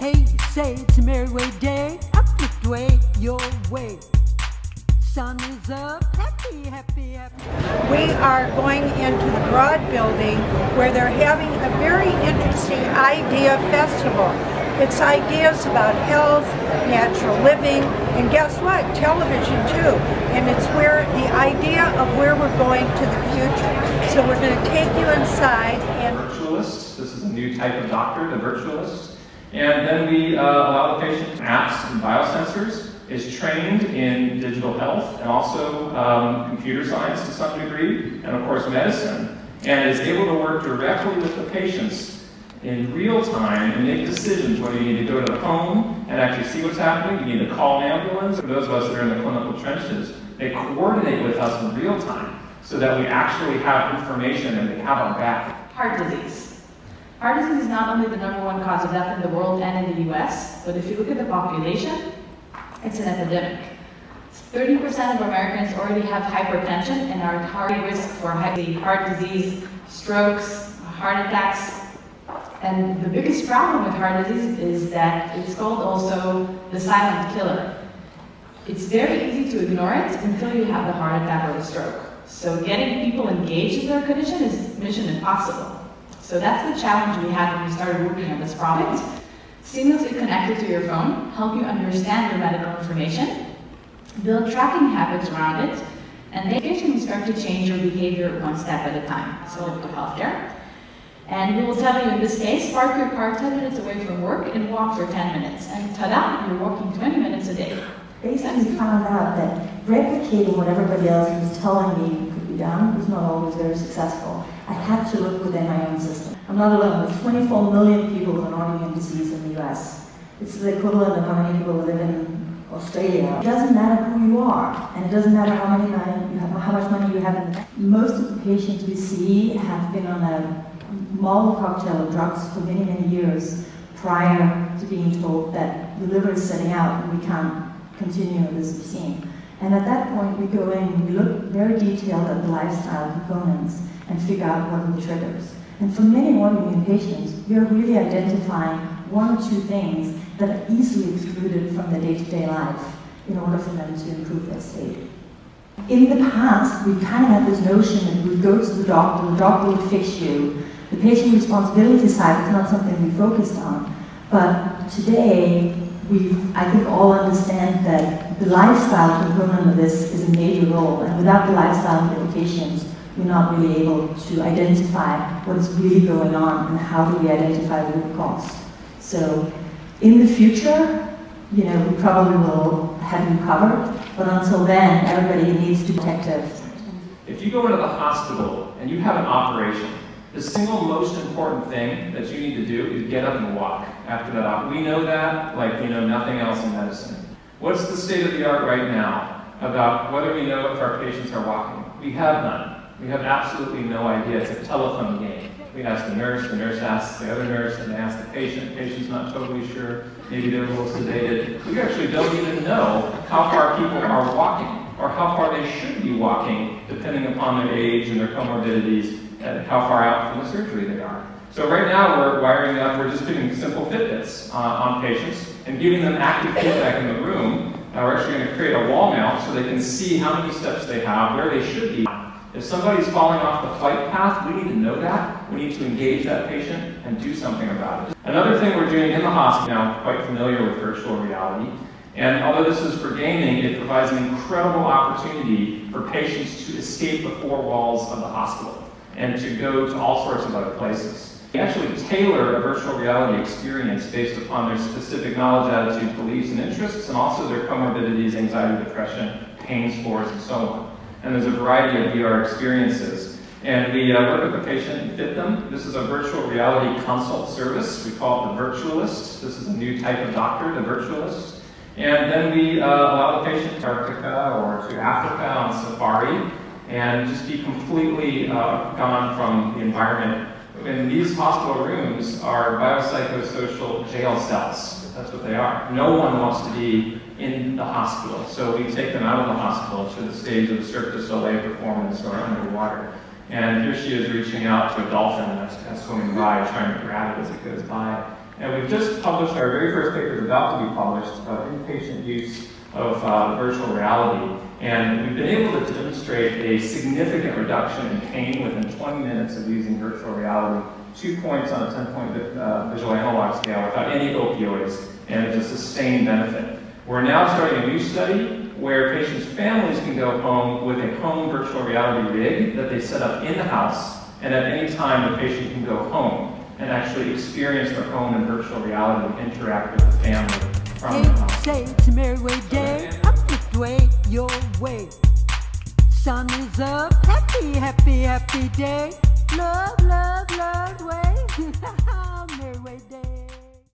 Hey, say it's a merry way day, up the way, your way. Sun is up, happy, happy, happy. We are going into the Broad building where they're having a very interesting idea festival. It's ideas about health, natural living, and guess what? Television too. And it's where the idea of where we're going to the future. So we're going to take you inside and... Virtualist. This is a new type of doctor, the virtualist. And then we allow the patient apps and biosensors, is trained in digital health and also computer science to some degree, and of course medicine, and is able to work directly with the patients in real time and make decisions whether you need to go to the home and actually see what's happening, you need to call an ambulance. For those of us that are in the clinical trenches, they coordinate with us in real time so that we actually have information and they have our back. Heart disease. Heart disease is not only the #1 cause of death in the world and in the US, but if you look at the population, it's an epidemic. 30% of Americans already have hypertension and are at high risk for heart disease, strokes, heart attacks. And the biggest problem with heart disease is that it's called also the silent killer. It's very easy to ignore it until you have the heart attack or the stroke. So getting people engaged in their condition is mission impossible. So that's the challenge we had when we started working on this product. Seamlessly connected to your phone, help you understand your medical information, build tracking habits around it, and then you start to change your behavior one step at a time. So look to healthcare. And we will tell you in this case, park your car 10 minutes away from work and walk for 10 minutes. And ta-da, you're walking 20 minutes a day. Basically found out that replicating what everybody else was telling me could be done was not always very successful. I had to look within my own system. I'm not alone. There's 24 million people with an autoimmune disease in the US. It's the equivalent of how many people live in Australia. It doesn't matter who you are, and it doesn't matter how much money you have in the bank. Most of the patients we see have been on a Molotov cocktail of drugs for many, many years prior to being told that the liver is setting out and we can't continue with this vaccine. And at that point, we go in and we look very detailed at the lifestyle components and figure out what are the triggers. And for many autoimmune patients, we are really identifying one or two things that are easily excluded from their day-to-day life in order for them to improve their state. In the past, we kind of had this notion that we'd go to the doctor would fix you. The patient responsibility side is not something we focused on. But today, I think all understand that the lifestyle component of this is a major role, and without the lifestyle modifications, we're not really able to identify what's really going on and how do we identify the root cause. So in the future, we probably will have you covered, but until then, everybody needs to be protective. If you go into the hospital and you have an operation, the single most important thing that you need to do is get up and walk after that op. We know that like we know nothing else in medicine. What's the state of the art right now about whether we know if our patients are walking? We have none. We have absolutely no idea. It's a telephone game. We ask the nurse asks the other nurse, and they ask the patient. The patient's not totally sure. Maybe they're a little sedated. We actually don't even know how far people are walking or how far they should be walking depending upon their age and their comorbidities and how far out from the surgery they are. So right now we're wiring up, we're just doing simple Fitbits on patients and giving them active feedback in the room. We're actually going to create a wall mount so they can see how many steps they have, where they should be. If somebody's falling off the flight path, we need to know that. We need to engage that patient and do something about it. Another thing we're doing in the hospital now, I'm quite familiar with virtual reality, and although this is for gaming, it provides an incredible opportunity for patients to escape the four walls of the hospital and to go to all sorts of other places. We actually tailor a virtual reality experience based upon their specific knowledge, attitudes, beliefs, and interests, and also their comorbidities, anxiety, depression, pain scores, and so on. And there's a variety of VR experiences. And we work with the patient and fit them. This is a virtual reality consult service. We call it the virtualist. This is a new type of doctor, the virtualist. And then we allow the patient to Antarctica or to Africa on safari and just be completely gone from the environment. And these hospital rooms are biopsychosocial jail cells. That's what they are. No one wants to be in the hospital. So we take them out of the hospital to the stage of the Cirque du Soleil performance or underwater. And here she is reaching out to a dolphin that's swimming by, trying to grab it as it goes by. And we've just published our very first paper, is about to be published, inpatient use of virtual reality. And we've been able to demonstrate a significant reduction in pain within 20 minutes of using virtual reality, 2 points on a 10-point visual analog scale without any opioids, and it's a sustained benefit. We're now starting a new study where patients' families can go home with a home virtual reality rig that they set up in the house, and at any time the patient can go home and actually experience their home in virtual reality and interact with the family from the home. Say it's a merry way day, up the way, your way. Sun is up, happy, happy, happy day. Love, love, love way. Merry way day.